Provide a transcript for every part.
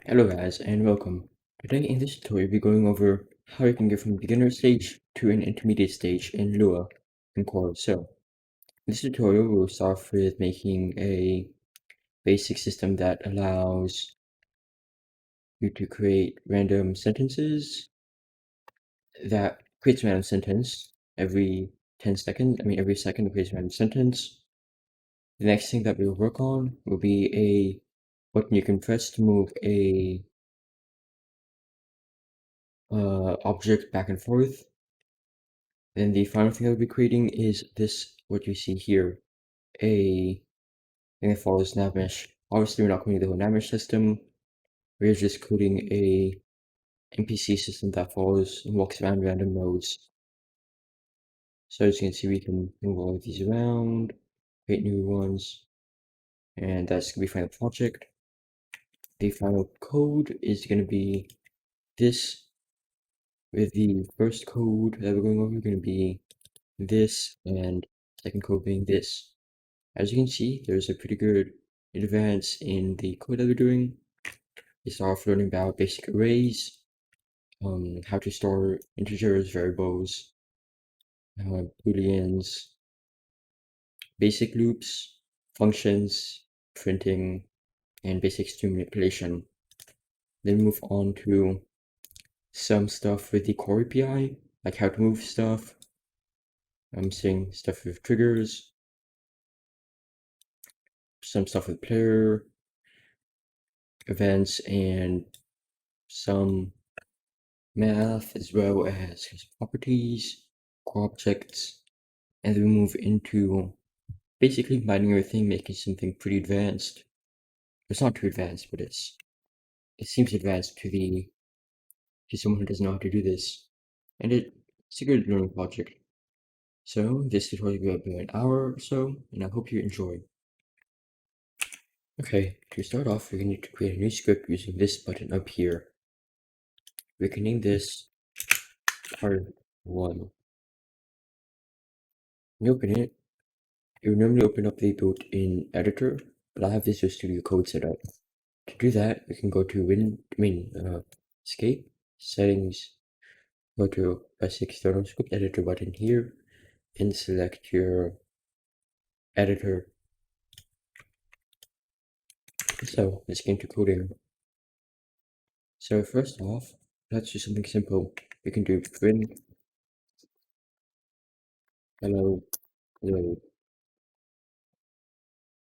Hello guys and welcome. Today in this tutorial we'll be going over how you can get from beginner stage to an intermediate stage in Lua and Core. So in this tutorial we'll start off with making a basic system that allows you to create random sentences that creates a random sentence every 10 seconds. Every second it creates a random sentence. The next thing that we'll work on will be a button you can press to move a object back and forth. Then the final thing I'll be creating is this, what you see here, a thing that follows Nav Mesh. Obviously, we're not coding the whole Nav Mesh system. We're just coding a NPC system that follows and walks around random nodes. So as you can see, we can move all of these around, create new ones, and that's gonna be final project. The final code is gonna be this, with the first code that we're going over gonna be this, and second code being this. As you can see, there's a pretty good advance in the code that we're doing. We start off learning about basic arrays, how to store integers, variables, booleans, basic loops, functions, printing, and basic string manipulation. Then move on to some stuff with the core API, like how to move stuff. I'm saying stuff with triggers, some stuff with player, events, and some math, as well as properties, core objects, and then we move into basically combining everything, making something pretty advanced. It's not too advanced, but it seems advanced to someone who doesn't know how to do this, and it's a good learning project. So this tutorial will be an hour or so, and I hope you enjoy. Okay, to start off, we're going to need to create a new script using this button up here. We can name this part 1. When you open it, you would normally open up the built-in editor, but I have Visual Studio Code set up. To do that, we can go to Escape, Settings, go to press External Script Editor button here, and select your editor. So let's get into coding. So first off, let's do something simple. We can do print hello world,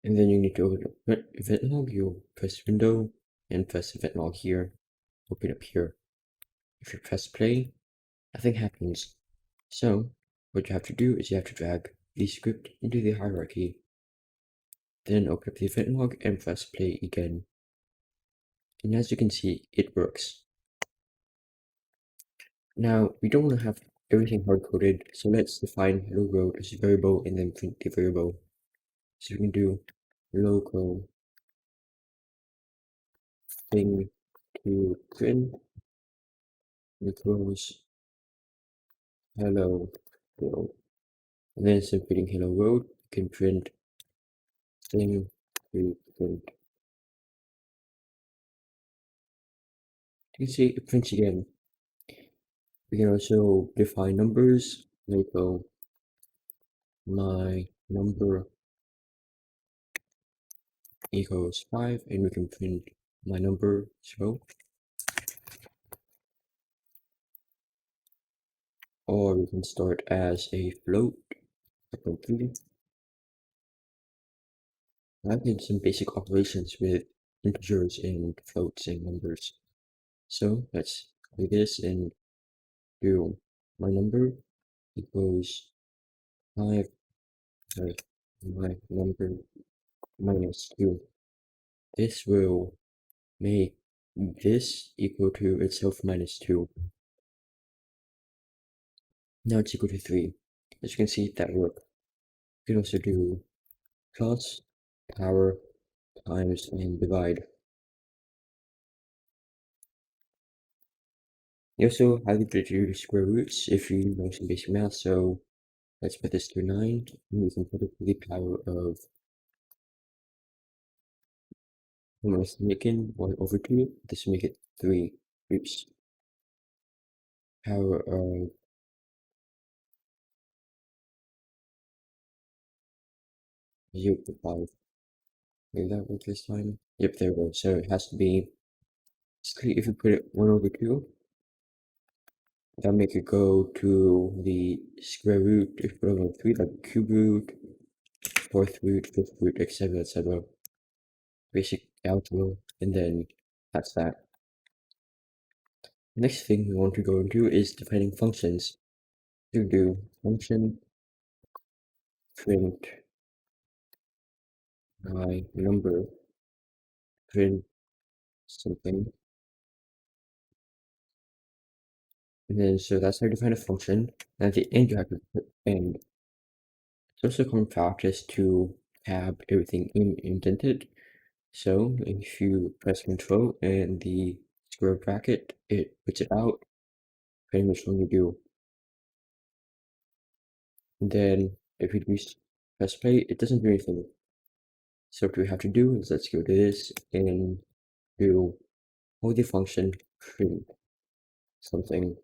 and then you need to open up event log. You'll press Window and press event log here. Open up here. If you press play, nothing happens. So what you have to do is you have to drag the script into the hierarchy. Then open up the event log and press play again. And as you can see, it works. Now, we don't want to have everything hard-coded, so let's define hello world as a variable and then print the variable. So we can do local thing to print equals hello world. And then instead of printing hello world, you can print thing to print. You can see it prints again. We can also define numbers, like my number equals 5, and we can print my number as well. Or we can start as a float, I did some basic operations with integers and floats and numbers. So let's do this and do my number equals 5 my number minus 2. This will make this equal to itself minus 2. Now it's equal to 3. As you can see, that worked. You can also do plus, power, times, and divide. You also have the ability to do square roots if you know some basic math, so let's put this to 9, and we can put it to the power of I'm going to make in 1 over 2. This will make it 3. Oops. Power of 0 to 5. Maybe that work this time? Yep, there we go. So it has to be, basically, if you put it 1 over 2, that'll make it go to the square root. If you put it over 3, like cube root, 4th root, 5th root, etc., etc. Basic algebra, and then that's that. Next thing we want to go into is defining functions. To do function print my number, print something, and then so that's how you define a function. And at the end you have to put end. It's also common practice to have everything indented. So if you press Control and the square bracket, it puts it out pretty much when you do. And then if you press play, it doesn't do anything. So what we have to do is let's go to this and do hold the function print something.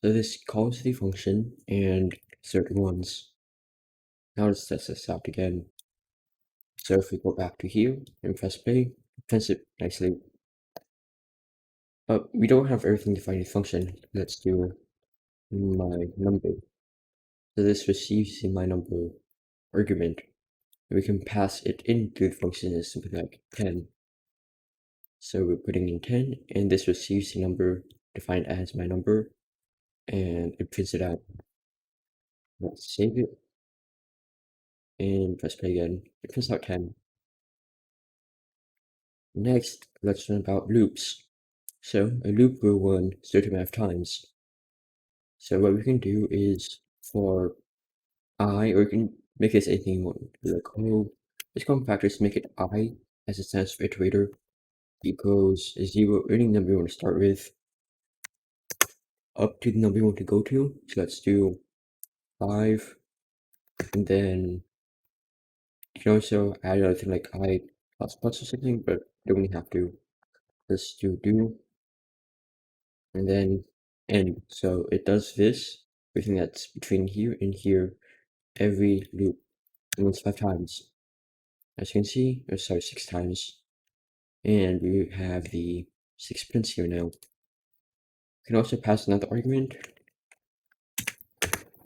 So this calls the function and certain ones. Now let's test this out again. So if we go back to here and press play, it prints it nicely. But we don't have everything defined in function. Let's do my number. So this receives the my number argument. We can pass it into the function as something like 10. So we're putting in 10, and this receives the number defined as my number, and it prints it out. Let's save it, and press play again. It prints out 10. Next, let's learn about loops. So a loop will run a certain amount of times. So what we can do is for I, or you can make this anything you want. Like, oh, let's go factors to make it I as it stands for iterator equals 0, any number you want to start with, up to the number you want to go to. So let's do 5, and then you can also add another thing like I plus plus or something, but you don't really have to. Let's do, and then end. So it does this, everything that's between here and here, every loop, and it's 5 times. As you can see, or sorry, 6 times. And we have the 6 prints here now. You can also pass another argument,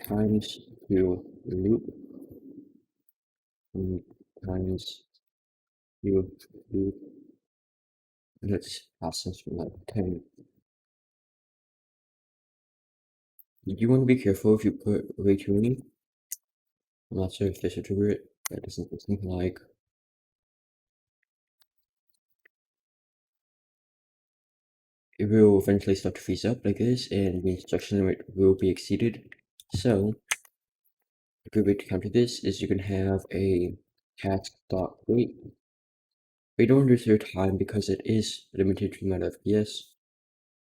times to loop, and times to loop. And let's pass this from like 10. You want to be careful if you put way too many. I'm not sure if this should trigger it. That doesn't look something like. It will eventually start to freeze up like this, and the instruction limit will be exceeded. So, a good way to counter this is you can have a task.wait. We don't reduce your time because it is limited to the amount of FPS.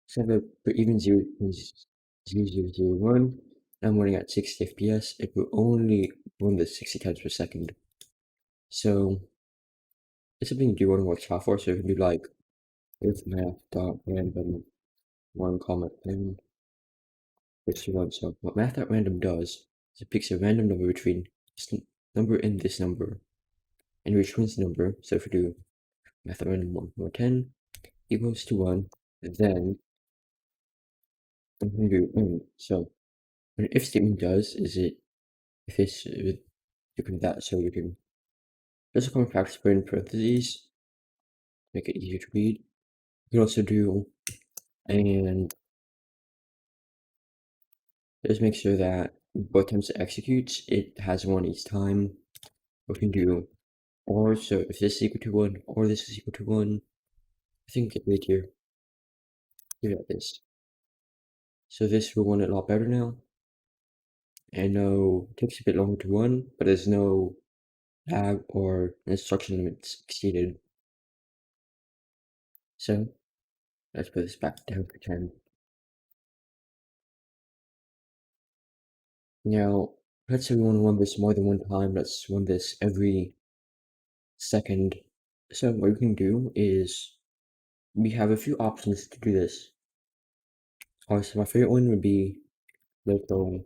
So for even 0.0001, I'm running at 60 FPS. It will only run this 60 times per second. So it's something you do want to watch out for. So you can do like if math.random 1 comma n this one. So what math.random does is it picks a random number between this number and this number, and returns the number. So if we do math.random 1 comma 10 equals to 1, then I'm going to do end. So what an if statement does is it if it's you can that so you can just come practice put in parentheses, make it easier to read. You can also do and just make sure that both times it executes, it has 1 each time. We can do or, so if this is equal to 1 or this is equal to 1, I think it right here. Leave it at this. So this will run a lot better now. And no, it takes a bit longer to run, but there's no lag or instruction limits exceeded. So let's put this back down to 10. Now, let's say we want to run this more than one time. Let's run this every second. So what we can do is we have a few options to do this. So my favorite one would be local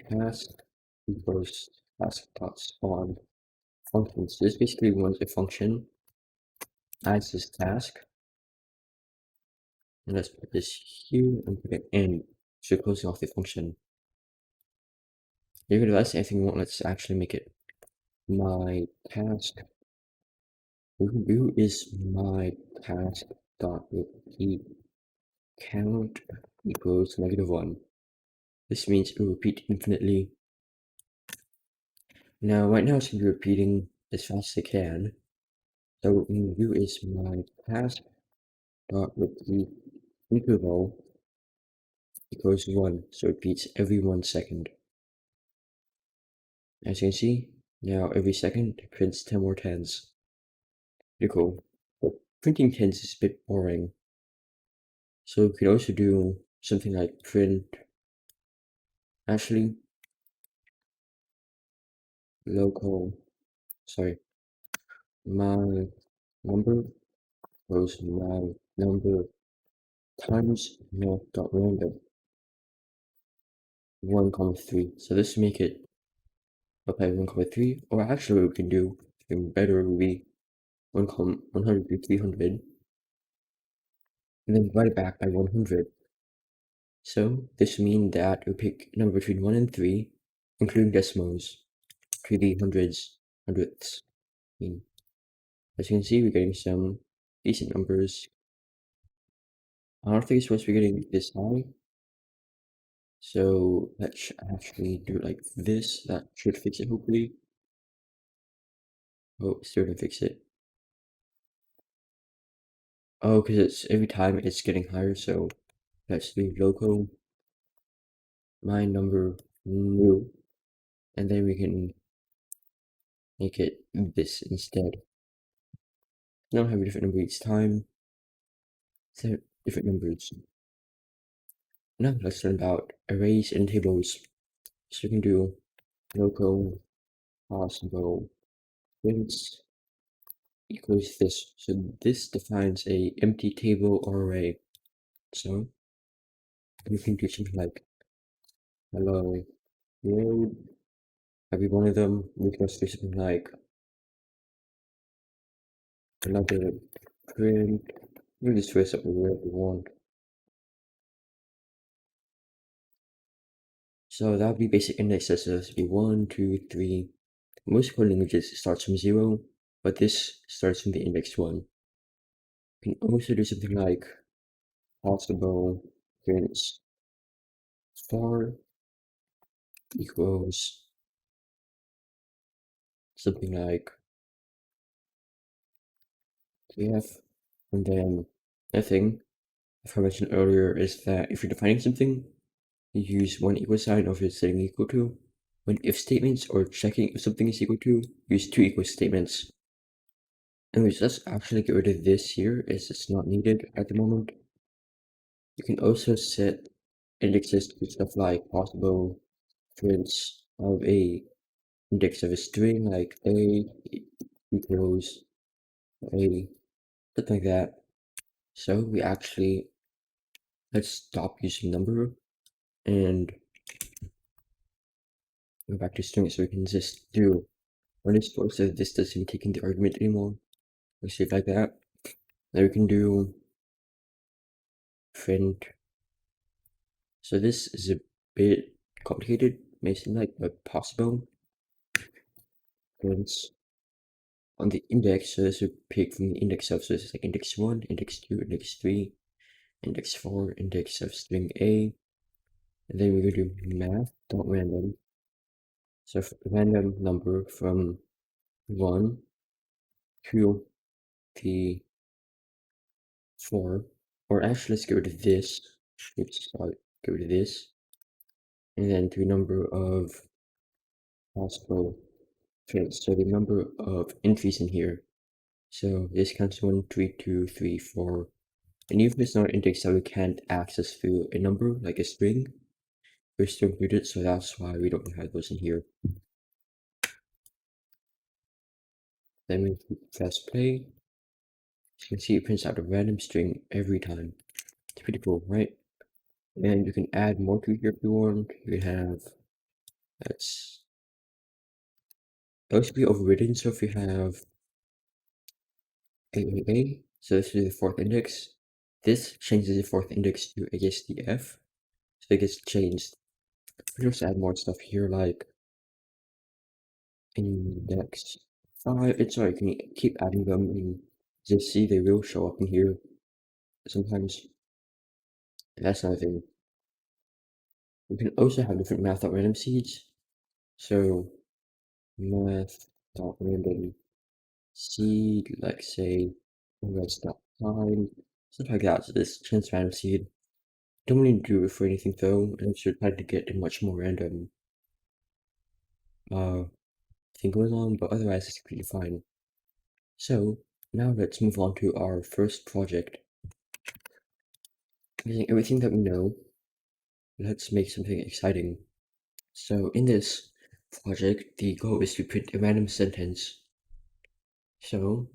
task equals task.spawn function. So this basically runs a function as this task. And let's put this here and put it in. So closing off the function. You're gonna let's say anything we want, let's actually make it my task. Who is my task dot repeat count equals -1. This means it will repeat infinitely. Now, right now it's going to be repeating as fast as it can. So what we do is my task dot repeat interval equals 1. So it repeats every 1 second. As you can see, now every second it prints 10 more tens. Pretty cool. But printing tens is a bit boring. So we could also do something like print, actually, local, sorry, my number was my number times math.random 1,3. So this will make it apply 1,3, or actually what we can do even better would be 100 to 300, and then divide it back by 100. So this means that we pick a number between 1 and 3, including decimals, to the hundredths. As you can see, we're getting some decent numbers. I don't think it's supposed to be getting this high. So let's actually do it like this. That should fix it, hopefully. Oh, still didn't fix it. Oh, because it's every time it's getting higher, so let's do local my number new, and then we can make it this instead. Now have a different number each time. Set different numbers. Now let's learn about arrays and tables. So we can do local possible prints equals this. So this defines a empty table or array. So we can do something like hello world. Every one of them, we can also do something like another print. We just dress up whatever we want. So that would be basic indexes. So this would be 1, 2, 3. Most code languages starts from 0, but this starts from the index 1. You can also do something like possible prints far equals something like TF, and then nothing. If I mentioned earlier is that if you're defining something, you use one equal sign of it setting equal to. When if statements or checking if something is equal to, use two equal statements. Anyways, let's actually get rid of this here as it's not needed at the moment. You can also set indexes to stuff like possible prints of a index of a string like a equals a, something like that. So we actually, let's stop using number and go back to string so we can just do underscore so this doesn't take in the argument anymore. Let's see it like that. Then we can do print. So this is a bit complicated, may seem like, but possible. Prints on the index, so this would pick from the index of, so this is like index 1, index 2, index 3, index 4, index of string A, and then we're going to do math.random. So random number from 1 to the 4, or actually let's get rid of this. Oops, sorry, get rid of this, and then to number of possible prints. So the number of entries in here. So this counts 1, 3, 2, 3, 4. And even if it's not an index that we can't access through a number, like a string, we're still included, so that's why we don't have those in here. Then we press play. As you can see, it prints out a random string every time. It's pretty cool, right? And you can add more to here if you want. You can have, that's, those should be overridden. So if you have AAA, so this is the fourth index, this changes the fourth index to ASDF. So it gets changed. We can also add more stuff here like index 5. It's sorry, you can keep adding them and just see they will show up in here sometimes. And that's another thing. We can also have different math.random seeds. So math.random seed, like say index.time, stuff like that. So this chance random seed. Don't really do it for anything though, and should try to get a much more random thing going on, but otherwise it's pretty fine. So now let's move on to our first project. Using everything that we know, let's make something exciting. So in this project, the goal is to print a random sentence. So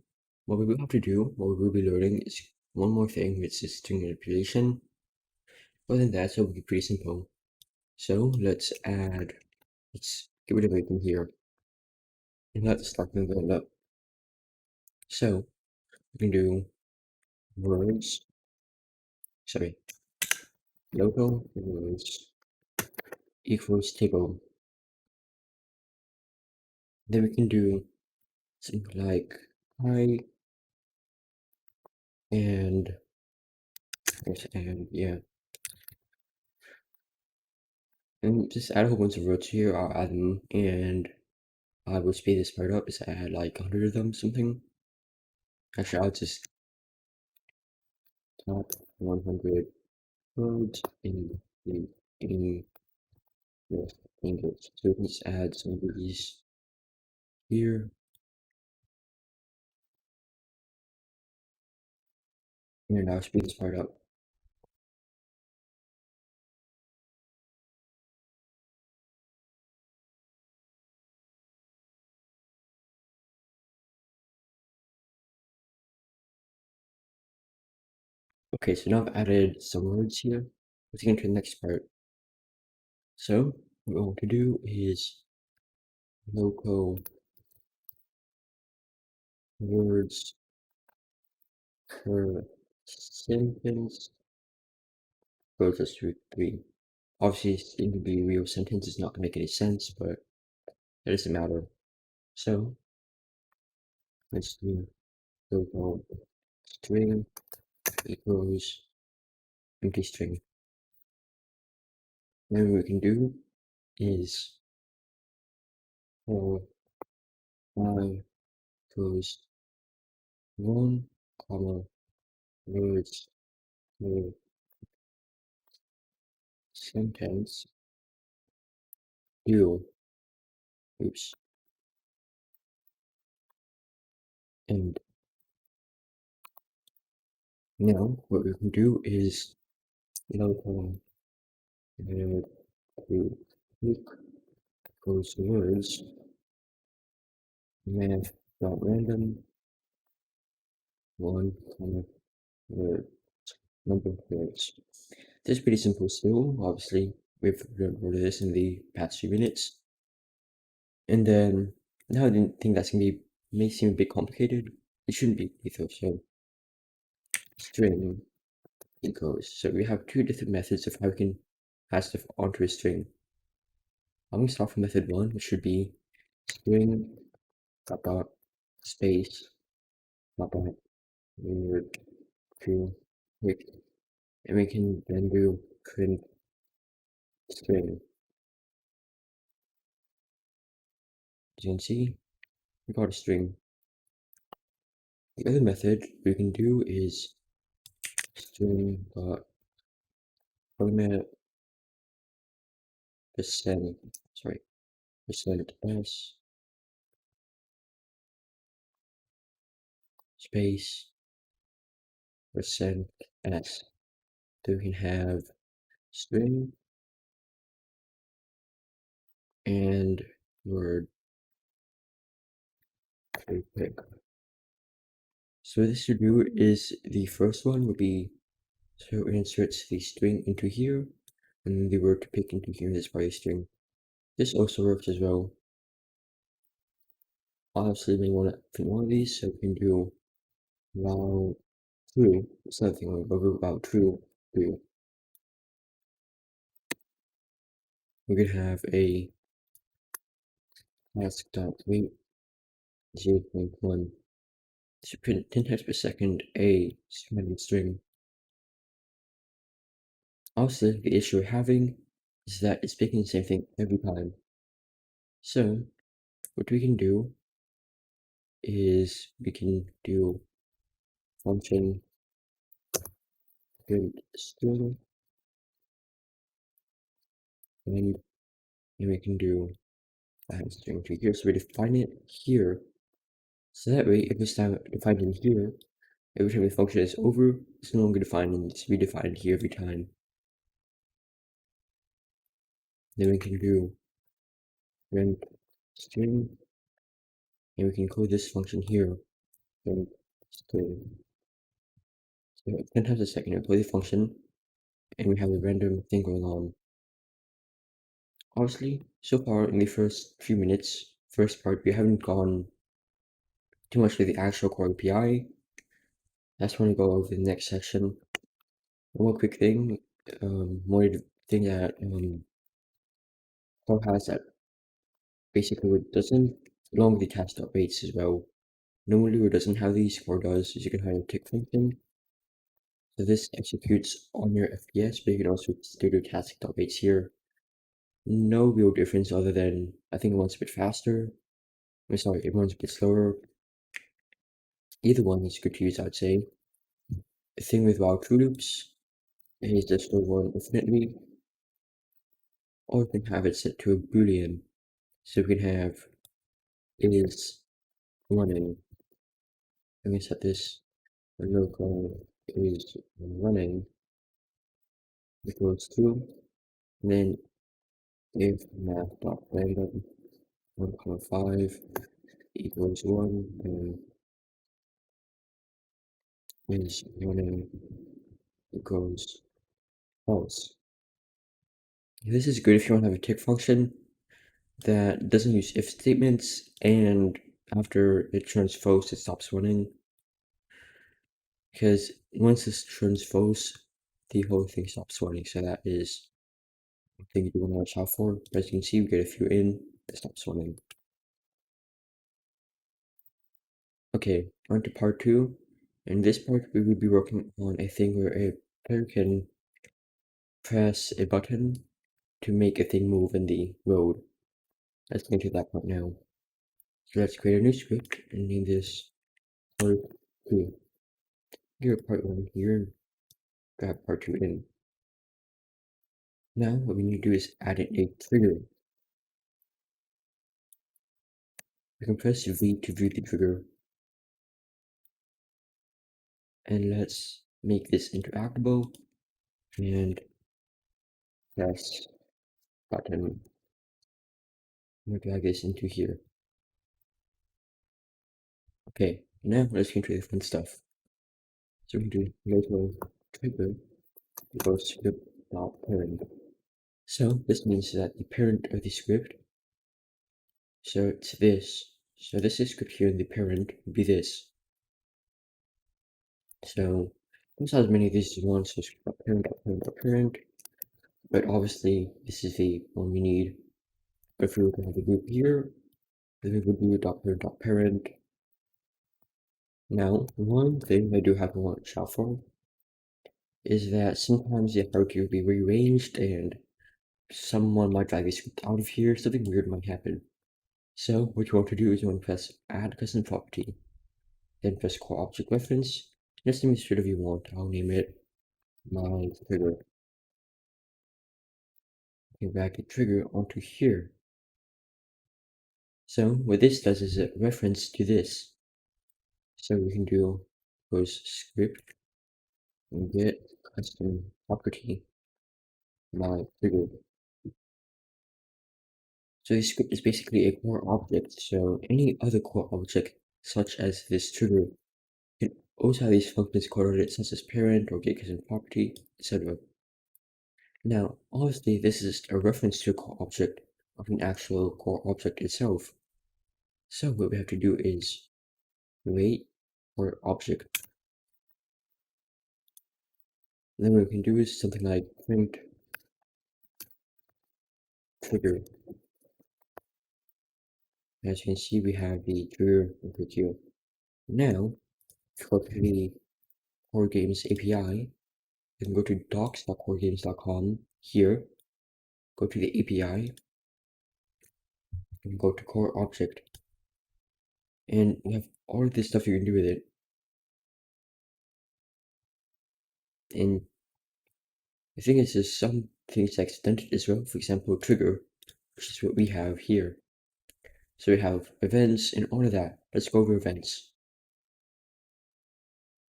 what we will have to do, what we will be learning is one more thing, which is string manipulation. Other than that, it will be pretty simple. So let's get rid of everything here. And let's start moving it up. So we can do words, sorry, local words equals table. Then we can do something like hi and yeah. And just add a whole bunch of words here. I'll add them and I will speed this part up. Just add like 100 of them, something. Actually, I'll just top 100 words in the in with English. So we can just add some of these here. And I'll speed this part up. Okay, so now I've added some words here. Let's get into the next part. So what we want to do is local words per sentence goes us to 3. Obviously, it's going to be a real sentence. It's not going to make any sense, but it doesn't matter. So let's do local string equals empty string. Then what we can do is for y equals 1, comma, words per sentence do, oops, and now what we can do is local word to equals words math.random 1, comma, word number of words. This is pretty simple still, obviously. We've learned all of this in the past few minutes. And then, now I didn't think that's gonna be, may seem a bit complicated. It shouldn't be either, so string equals. So we have two different methods of how we can pass stuff onto a string. I'm gonna start from method 1, which should be string dot space dot word to quick, and we can then do print string. As you can see, we got a string. The other method we can do is string dot format percent s space percent s. So we can have string and word very quick. So what this should do is the first one would be, so it inserts the string into here, and then the word to pick into here in this part of the string. This also works as well. Obviously, we want to fit one of these, so we can do while true. It's another thing we'll go about true. We could have a task.wait 0.1 to print 10 times per second a random string. Also, the issue we're having is that it's picking the same thing every time. So, what we can do is we can do function print string, and we can do string to here. So we define it here. So that way, if it's now defined in here, every time the function is over, it's no longer defined and it's redefined here every time. Then we can do print string, and we can call this function here print string. So 10 times a second, we call the function, and we have a random thing going on. Obviously, so far in the first few minutes, first part, we haven't gone too much to the actual core API. That's when we go over the next section. One more quick thing, more thing that Core has that basically what doesn't, along with the task.waits as well. Normally what doesn't have these, Core does, is you can have a tick function. So this executes on your FPS, but you can also still do task.waits here. No real difference other than I think it runs a bit faster. I'm sorry, it runs a bit slower. Either one is good to use, I'd say. The thing with while true loops is just store one infinitely, or we can have it set to a boolean. So we can have is running. I'm gonna set this local is running equals 2, and then if math.random 1.5 equals 1, then is running equals false. This is good if you want to have a tick function that doesn't use if statements, and after it turns false, it stops running. Because once this turns false, the whole thing stops running. So that is one thing you do want to watch out for. As you can see, we get a few in, it stops running. Okay, on to part 2. In this part, we will be working on a thing where a player can press a button to make a thing move in the road. Let's get to that part now. So let's create a new script and name this part 2. Here, part 1 here, grab part 2 in. Now, what we need to do is add in a trigger. We can press V to view the trigger. And let's make this interactable and press button. I'm gonna drag this into here. Okay, now let's get into the fun stuff. So we can do local trigger equals script.parent. So this means that the parent of the script, so it's this. So this is script here, and the parent would be this. So let's have as many of these as you want, so script.parent, but obviously this is the one we need. But if we were to have a group here, then it would be .parent. Now, one thing I do have to watch out for is that sometimes the hierarchy will be rearranged and someone might drag a script out of here, something weird might happen. So what you want to do is you want to press add custom property, then press core object reference. Just name it whatever you want. I'll name it my trigger. You can drag the trigger onto here. So what this does is a reference to this. So we can do goes script and get custom property my trigger. So the script is basically a core object, so any other core object such as this trigger. You can also have these functions correlate such as parent or gate cousin property, etc. Now, obviously, this is a reference to a core object of an actual core object itself. So what we have to do is wait for object. Then what we can do is something like print trigger. As you can see, we have the trigger input here. Now, if you go to the Core Games API, you can go to docs.coregames.com here, go to the API, and go to core object. And you have all of this stuff you can do with it. And the thing is, there's some things extended as well. For example, trigger, which is what we have here. So we have events and all of that. Let's go over events.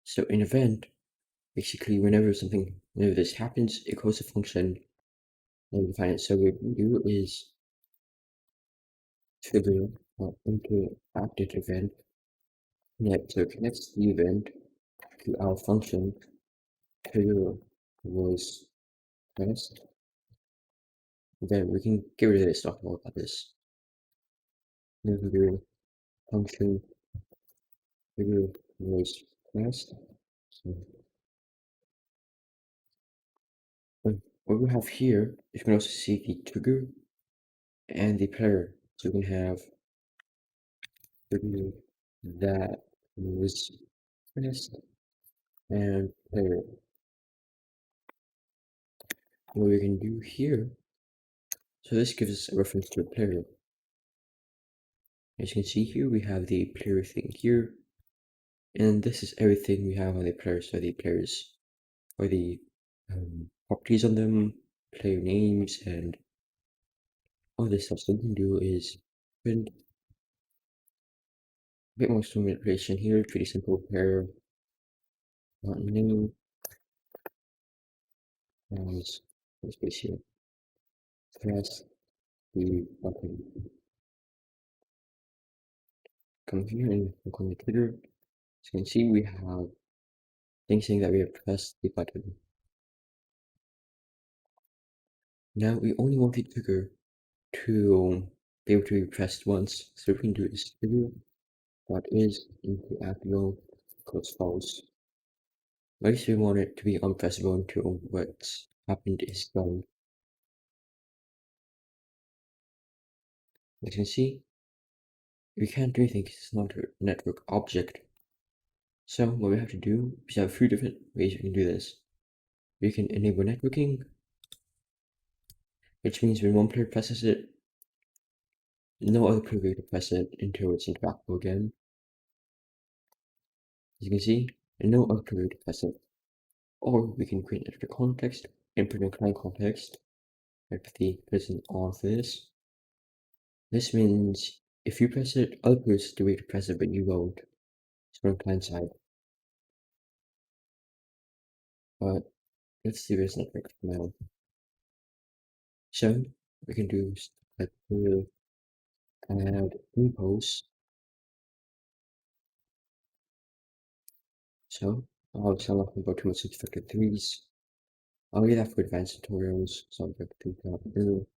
So an event, basically whenever this happens, it calls a function and define it. So what we do is trigger into active event. So it connects the event to our function trigger was pressed. Then we can get rid of this, talk more about this. Trigger function trigger was pressed. So what we have here is you can also see the trigger and the player. So we can have trigger that was pressed and player. What we can do here, so this gives us a reference to a player. As you can see here, we have the player thing here, and this is everything we have on the player. So the players, or the properties on them, player names, and all this stuff. So what we can do is print a bit more string manipulation here. Pretty simple player name as space here. Press the button. Come here and click on the trigger. So you can see we have things saying that we have pressed the button. Now we only want the trigger to be able to be pressed once. So what we can do is trigger dot is into actual equals false. At least we want it to be unpressable until what's happened is done. As you can see, we can't do anything because it's not a network object. So what we have to do is have a few different ways we can do this. We can enable networking, which means when one player presses it, no other player can press it until it's interactable again. As you can see, no other player can press it. Or we can create an extra context, input in client context, and put the person on for this. This means if you press it, other players do way to press it, but you won't. It's from client side. But let's see this network now. So we can do like add impulse. So I'll sum up about too much factor threes. I'll leave that for advanced tutorials. So I'm going to do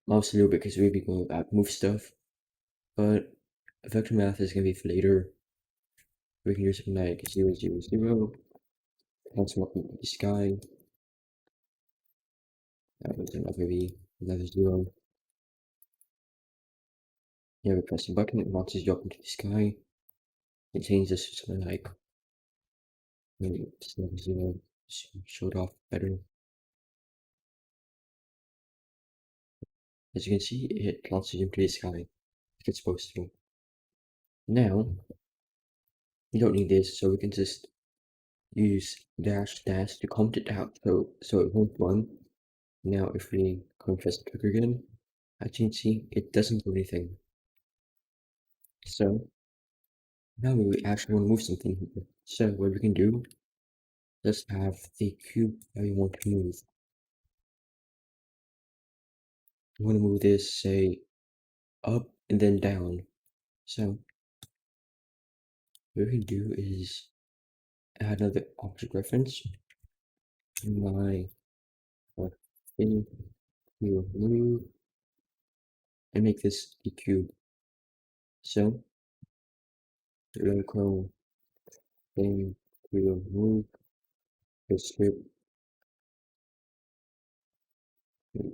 mostly a little bit because we'll be going about move stuff. But vector math is gonna be for later. We can do something like 0, 0, 0. Cancel up into the sky. That was another 0. Yeah, we press the button, it launches you up into the sky. It changes this to something like maybe it's another 0, show it off better. As you can see, it launches you into the sky like it's supposed to. Now, you don't need this, so we can just use dash dash to comment it out so it won't run. Now, if we press the trigger again, as you can see, it doesn't do anything. So now we actually want to move something here. So what we can do, let's have the cube that we want to move. We want to move this, say, up and then down. So what we can do is add another object reference. My thing will move and make this the cube. So local thing will move the strip,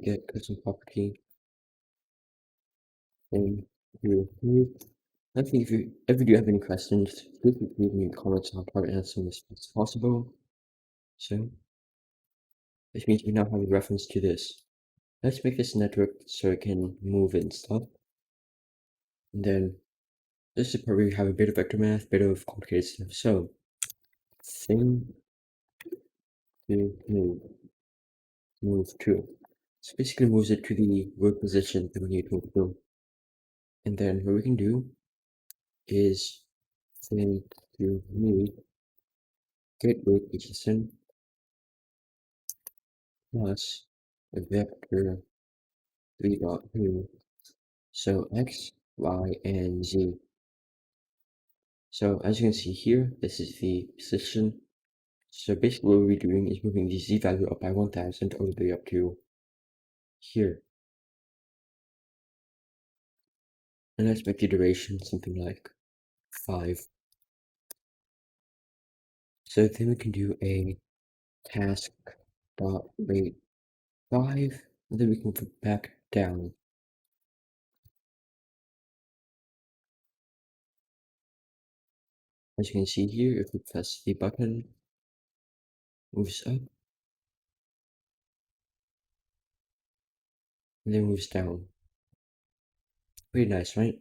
get custom property thing will move. I think if you ever do have any questions, please leave me in the comments and I'll try to answer them as fast as possible. So this means we now have a reference to this. Let's make this network so it can move and stuff. And then this is probably have a bit of vector math, bit of complicated stuff. So thing to move to. So basically moves it to the root position that we need to move to. And then what we can do is thing to move get root position plus a vector 3 dot move. So x, y, and z. So as you can see here, this is the position. So basically what we're doing is moving the z value up by 1000 all the way up to here. And let's make the duration something like 5. So then we can do a task dot rate 5, and then we can move it back down. As you can see here, if we press the button, moves up, and then moves down. Pretty nice, right?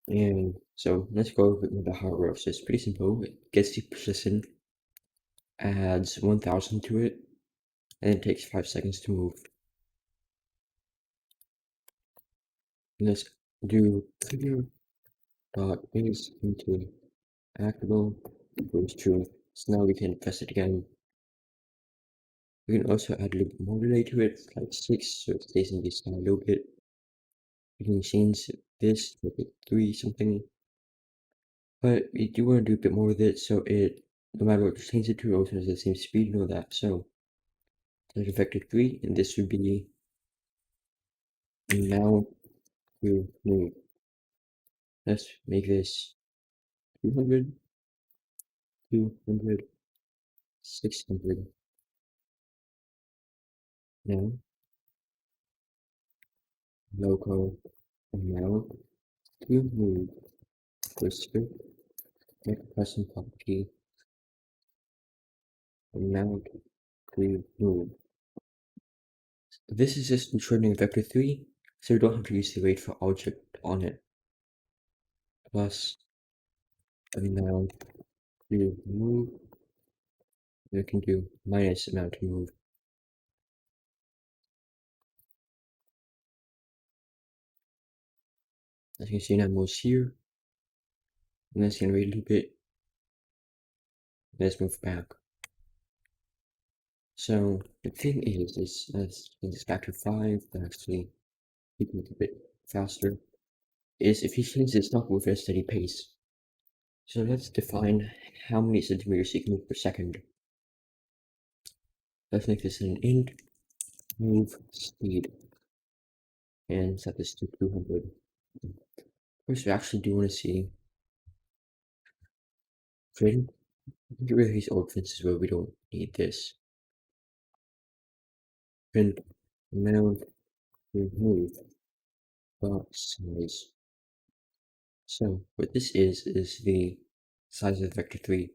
And so let's go over the hardware. So it's pretty simple. It gets the position, adds 1000 to it, and it takes 5 seconds to move. And let's do clear dot base into actable equals true. So now we can press it again. We can also add a little bit more delay to it, like 6, so it stays in this a little bit. We can change this to like 3 something. But we do want to do a bit more with it, so it, no matter what you change it to, it also has the same speed and all that. So there's a vector 3, and this would be now to move. Let's make this 200, 200, 600. Now, local amount to move the script, make a custom property, amount to move. This is just returning vector 3, so we don't have to use the wait for object on it. Plus amount to move, we can do minus amount to move. As you can see, now moves here. And let's generate a little bit. Let's move back. So the thing is let's make this back to 5, actually keep it a bit faster, is if you change this not move at a steady pace. So let's define how many centimeters you can move per second. Let's make this an int move speed and set this to 200. Of course, we actually do want to see print. Get rid of these old fences where we don't need this. Print amount remove dot size. So what this is the size of vector 3.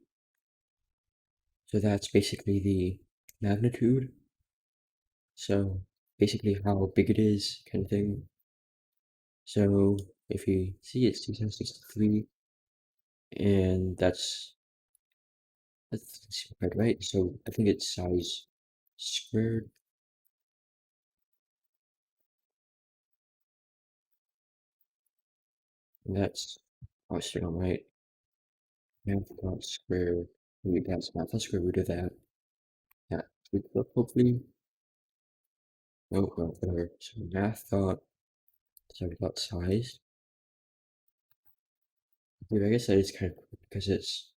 So that's basically the magnitude. So basically how big it is, kind of thing. So if you see it's 263, and that's quite right. So I think it's size squared. And that's obviously not right. Math dot square. Maybe that's math dot square root of that. Yeah, hopefully. Oh well, whatever. So math dot, sorry, dot size Yeah, I guess that is kind of quick because it's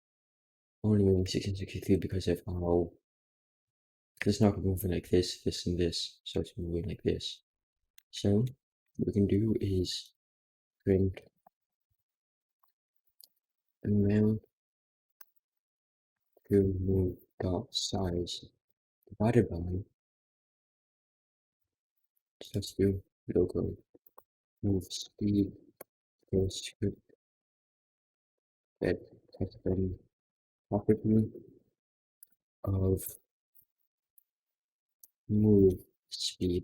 only moving 1663 because of how it's not moving like this, and this, so it's moving like this. So what we can do is print amount to move dot size divided by, so let's do logo move speed equals script that has been property of move speed,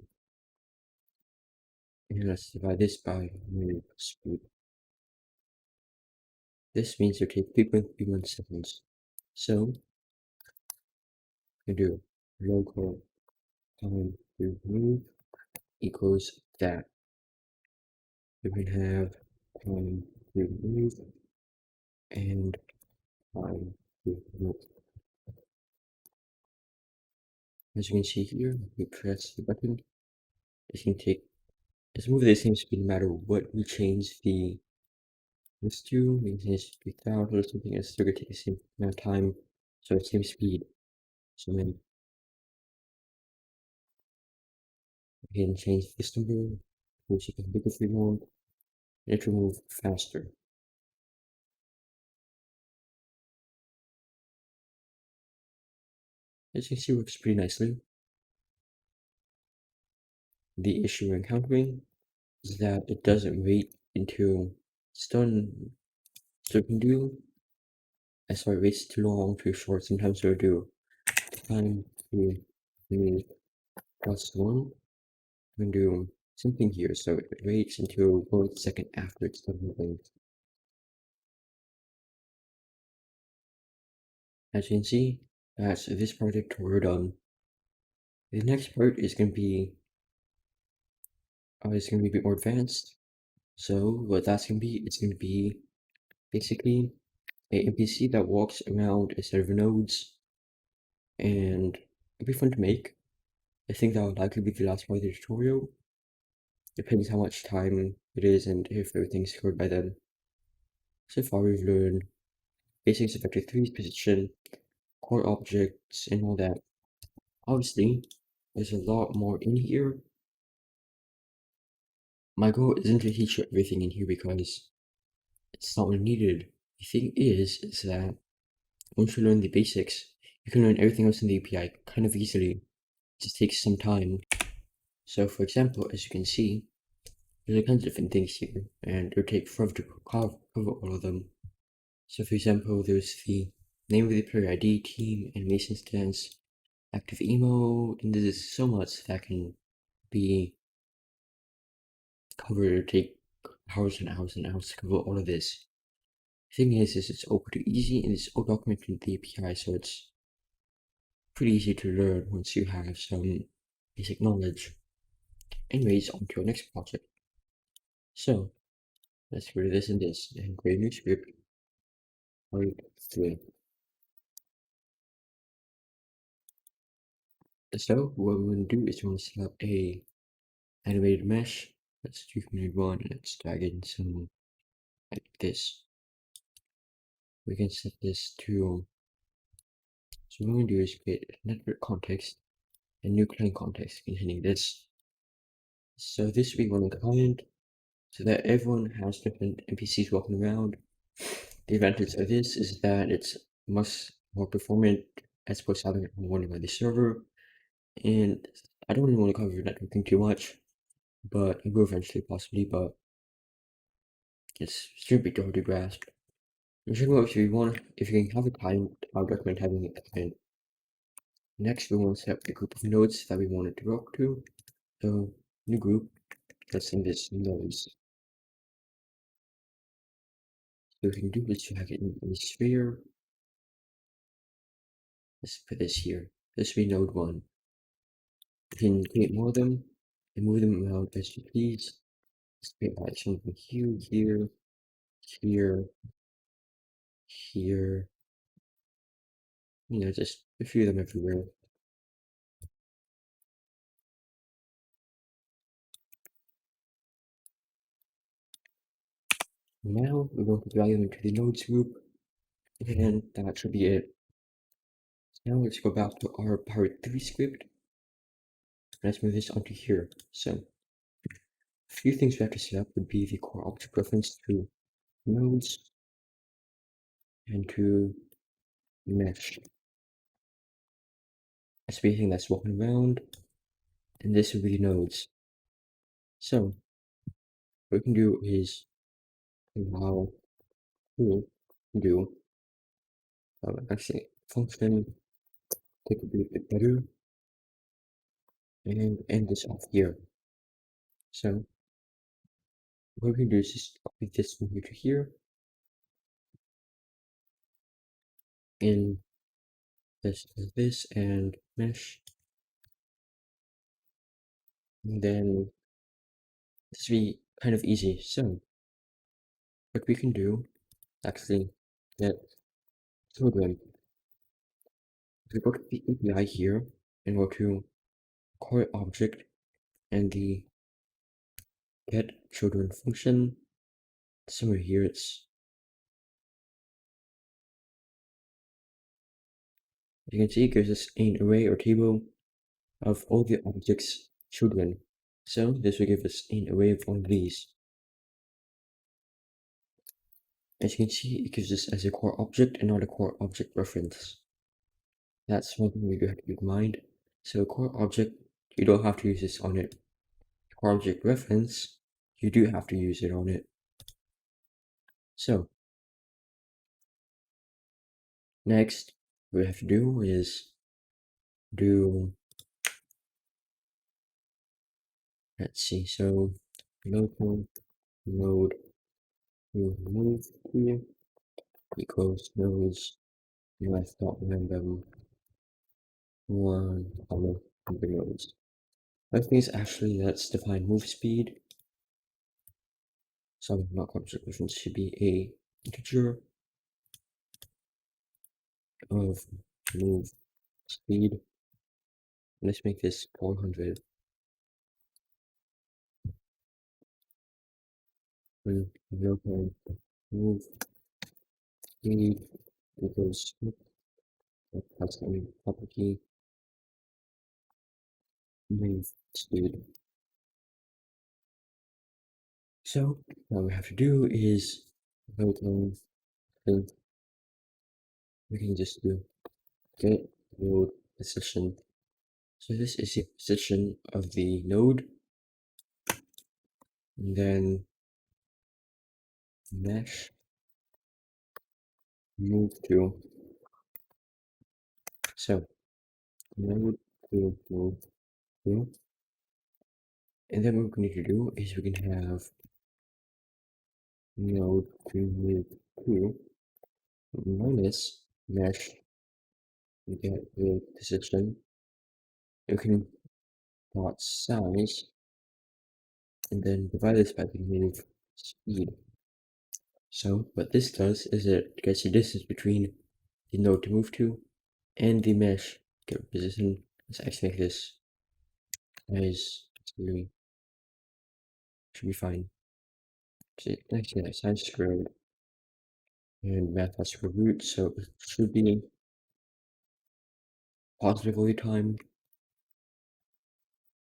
and let's divide this by move speed. This means to take 3.31 seconds. So we can do local time to move equals that. We can have time to move and time to move. As you can see here, we press the button. It's moving the same speed no matter what we change this to. We can change it to 3,000 or something, it's still gonna take the same amount of time, so it's same speed. So then we can change this number, which is bigger if we want, and it will move faster. As you can see, it works pretty nicely. The issue we're encountering is that it doesn't wait until it's done. So it can do, sorry, it waits too long, too short. Sometimes it'll do time to move +1. We can do something here, so it waits until 1 second after it's done moving. As you can see, that's this project we're done. The next part is going to be a bit more advanced. So what that's going to be, it's going to be basically a NPC that walks around a set of nodes, and it'll be fun to make. I think that will likely be the last part of the tutorial. Depends how much time it is and if everything's covered by then. So far we've learned basics of Vector 3's position, core objects, and all that. Obviously, there's a lot more in here. My goal isn't to teach you everything in here because it's not needed. The thing is that once you learn the basics, you can learn everything else in the API kind of easily. It just takes some time. So for example, as you can see, there's a kinds of different things here, and it'll take forever to cover all of them. So for example, there's the name of the player ID, team, animation instance, active emote, and there's so much that can be covered or take hours and hours and hours to cover all of this. The thing is it's open to easy and it's all documented in the API, so it's pretty easy to learn once you have some basic knowledge. Anyways, on to our next project. So let's go to this and this and create a new script. Part 3. So what we're going to do is we're going to set up a animated mesh. Let's do command 1 and let's drag in some like this. We can set this to, so what we're going to do is create a network context and new client context containing this. So this we want to client so that everyone has different NPCs walking around. The advantage of this is that it's much more performant as opposed to having it running by the server. And I don't really want to cover networking too much, but I will eventually possibly, but it's stupid to hard to grasp. In general, if you can have a client, I would recommend having a client. Next, we want to set up the group of nodes that we want it to talk to. So, new group, let's name this nodes. So what we can do is drag it in a sphere. Let's put this here. This will be node 1. You can create more of them and move them around as you please. Let's create like something here, here, here, here. You know, just a few of them everywhere. Now we're going to drag them into the nodes group, and that should be it. Now let's go back to our part 3 script. Let's move this onto here. So, a few things we have to set up would be the core object reference to nodes and to mesh. That's everything that's walking around, and this would be the nodes. So, what we can do is allow to do actually function, take a bit better, and end this off here. So, what we can do is just copy this from here to here, in this and mesh, and then this will be kind of easy. So, what we can do, actually, get children. We go to the API here and go to core object and the get children function. Somewhere here it's, you can see it gives us an array or table of all the objects children. So this will give us an array of all of these. As you can see, it gives us as a core object and not a core object reference. That's one thing we do have to keep in mind. So core object, you don't have to use this on it. Core object reference, you do have to use it on it. So next, what we have to do is let's see, so local node move here equals nodes left.random one other nodes. I think it's actually, let's define move speed. So not object reference should be a integer of move speed. Let's make this 400. And local move speed equals that's going to be property move speed. So what we have to do is local thing. We can just do get node position. So this is the position of the node. And then mesh move to. So node to move to. And then what we need to do is we can have node to move to minus mesh get the position. You can dot size and then divide this by the move speed. So what this does is it gets the distance between the node to move to and the mesh get position. Let's actually make this size should be fine. So actually that size square root and math has square root, so it should be positively timed.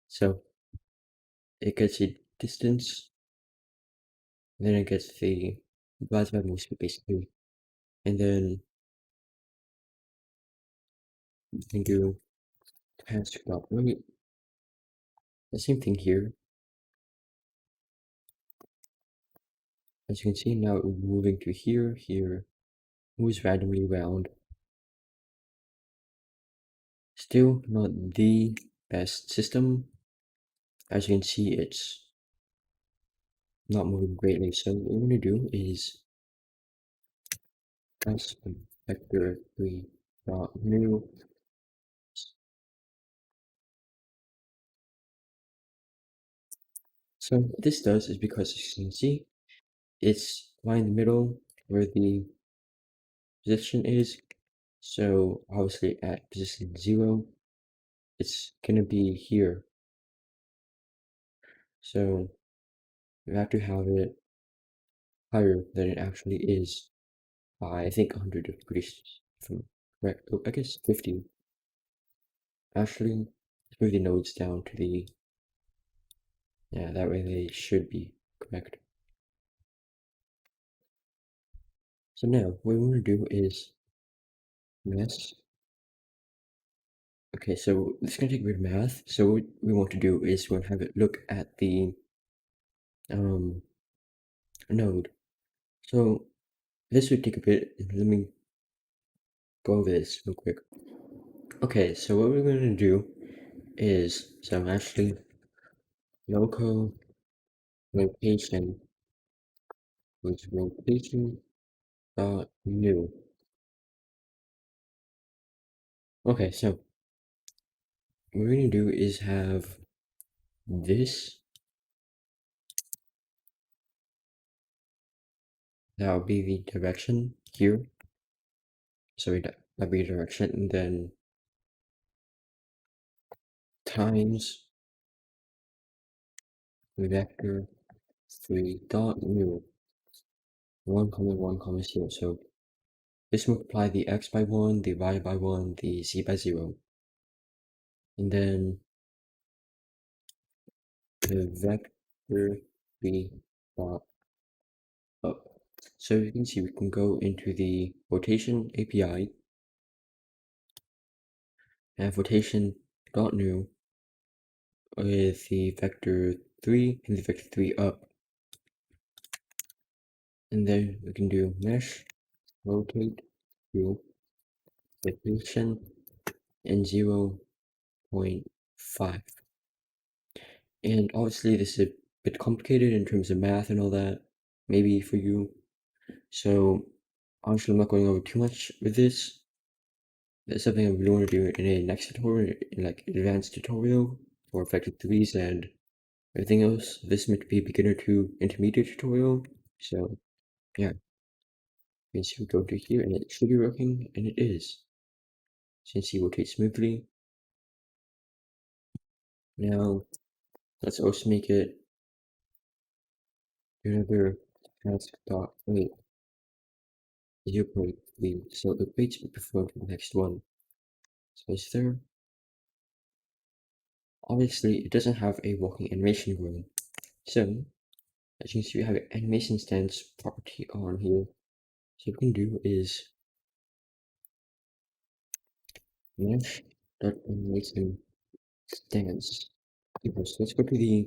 So it gets the distance, and then it gets the divides by move speed basically, and then you can do task.wait. The same thing here. As you can see now, we're moving to here, moves randomly around. Still not the best system. As you can see, it's not moving greatly. So what we're going to do is as vector 3 dot new. So what this does is, because as you can see, it's right in the middle where the position is. So obviously at position 0, it's gonna be here. So we have to have it higher than it actually is by, I think, 100 degrees from correct. Oh, I guess 50. Actually, let's move the nodes down to the, yeah, that way they should be correct. So now, what we want to do is mesh. Okay, so this is going to take a bit of math. So what we want to do is we want to have it look at the node. So this would take a bit. Let me go over this real quick. Okay, so what we're going to do is, so actually, local location was location dot new. Okay, so what we're going to do is have this. That would be the direction here. So that'd be direction, and then times vector 3 dot new 1 comma 1 comma 0. So this multiply the x by 1, the y by 1, the z by 0, and then the vector 3 dot up. So you can see we can go into the rotation API and rotation dot new with the vector 3 and the vector 3 up. And then we can do mesh rotate to rotation and 0.5. And obviously this is a bit complicated in terms of math and all that, maybe for you. So honestly, I'm not going over too much with this. That's something I really want to do in a next tutorial, in like advanced tutorial for vector 3s and everything else. This might be a beginner to intermediate tutorial. So yeah, you can see we go to here and it should be working, and it is. Since he rotates smoothly. Now let's also make it another task dot wait 0.3. So it waits before the next one. So it's there. Obviously, it doesn't have a walking animation going. So as you can see, we have an animation stance property on here. So what we can do is mesh.animation stance. So let's go to the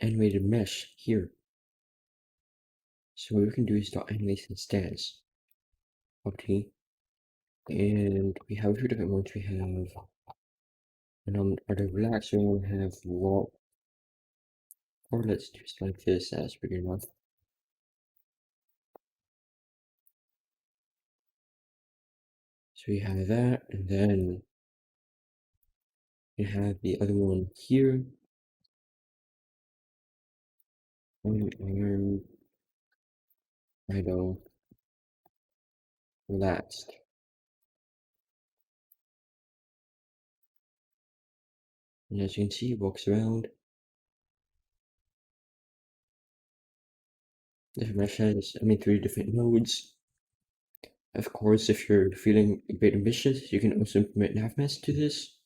animated mesh here. So what we can do is dot animation stance property, and we have two different ones. We have the relax, we have wall, or let's just like this. That's pretty enough. So we have that, and then we have the other one here. Arm, idle, relaxed. And as you can see, it walks around. Different mesh has, 3 different nodes. Of course, if you're feeling a bit ambitious, you can also implement Nav Mesh to this.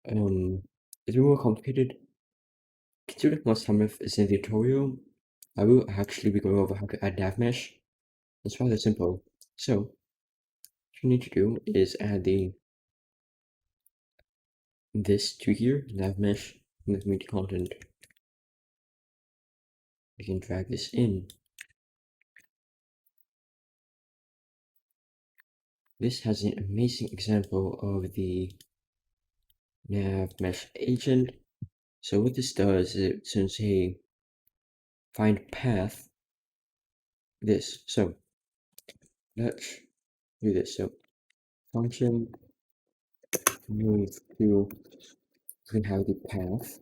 It's a bit more complicated. Considering most time is in the tutorial, I will actually be going over how to add Nav Mesh. It's rather simple. So, what you need to do is add this to here, Nav Mesh, with media content. You can drag this in. This has an amazing example of the Nav Mesh Agent. So what this does is it sends a find path. This. So let's do this. So function move to, you can have the path.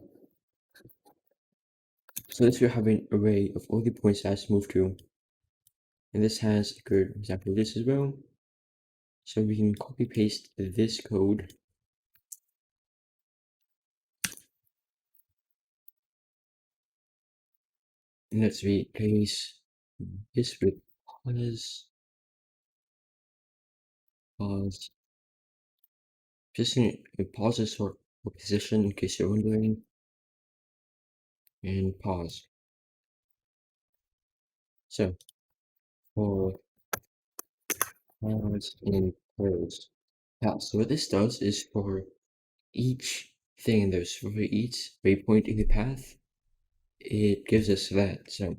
So this will have an array of all the points that's moved to. And this has a good example of this as well. So we can copy paste this code. And let's replace this with pause, pause. Just in pauses for position in case you're wondering, and pause. So for pause and close. Yeah, so what this does is for each thing there's for each waypoint in the path, it gives us that. So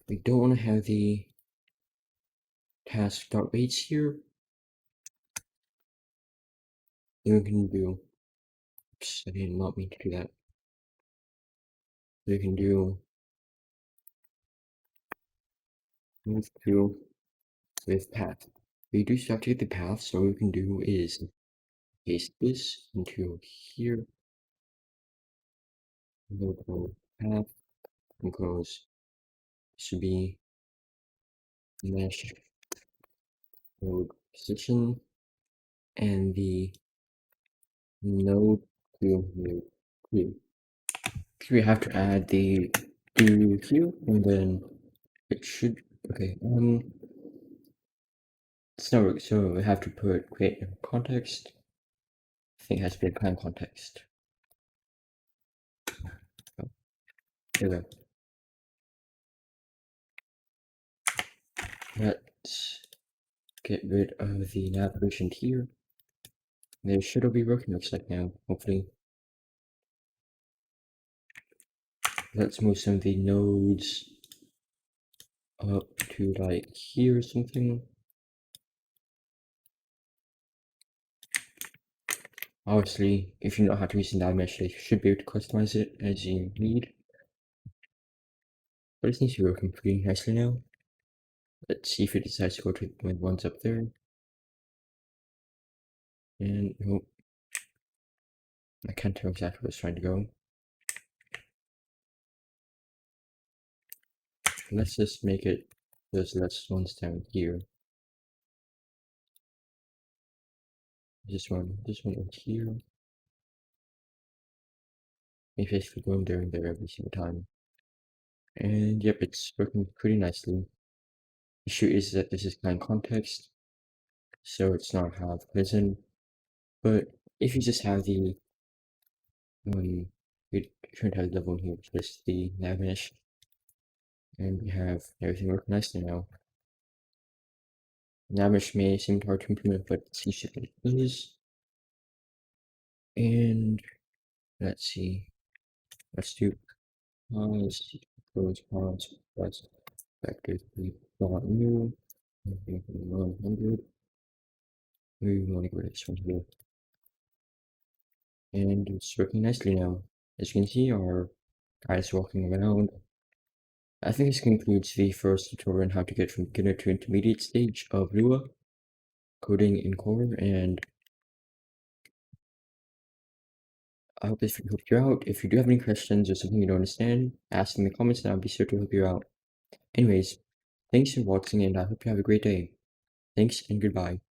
we don't want to have the task start waits here. Then we can do, oops, I did not mean to do that. We can do move to with path. We do still have to get the path, so what we can do is paste this into here. Local path equals should be mesh node position and the node to node two. We have to add the do here and then it should okay it's not work, so we have to create a context. I think it has to be a client context. Oh, there we go. Let's get rid of the navigation here. There should all be working, looks like now, hopefully. Let's move some of the nodes up to like here or something. Obviously, if you know how to use Nav Mesh, you should be able to customize it as you need. But it seems to be working pretty nicely now. Let's see if it decides to go to the ones up there. And nope. I can't tell exactly where it's trying to go. Let's just make it those less ones down here. This one over here. Maybe basically going there and there every single time. And yep, it's working pretty nicely. The issue is that this is client context, so it's not half present. But if you just have the we shouldn't have the one here, just the nav mesh, and we have everything working nicely now. Nav mesh may seem hard to implement, but it seems that it is. And let's see, let's do pause, close pause, plus vector 3 dot new, 100. We want to go to this one here. And it's working nicely now. As you can see, our guy is walking around. I think this concludes the first tutorial on how to get from beginner to intermediate stage of Lua coding in Core, and I hope this video helped you out. If you do have any questions or something you don't understand, ask in the comments and I'll be sure to help you out. Anyways, thanks for watching and I hope you have a great day. Thanks and goodbye.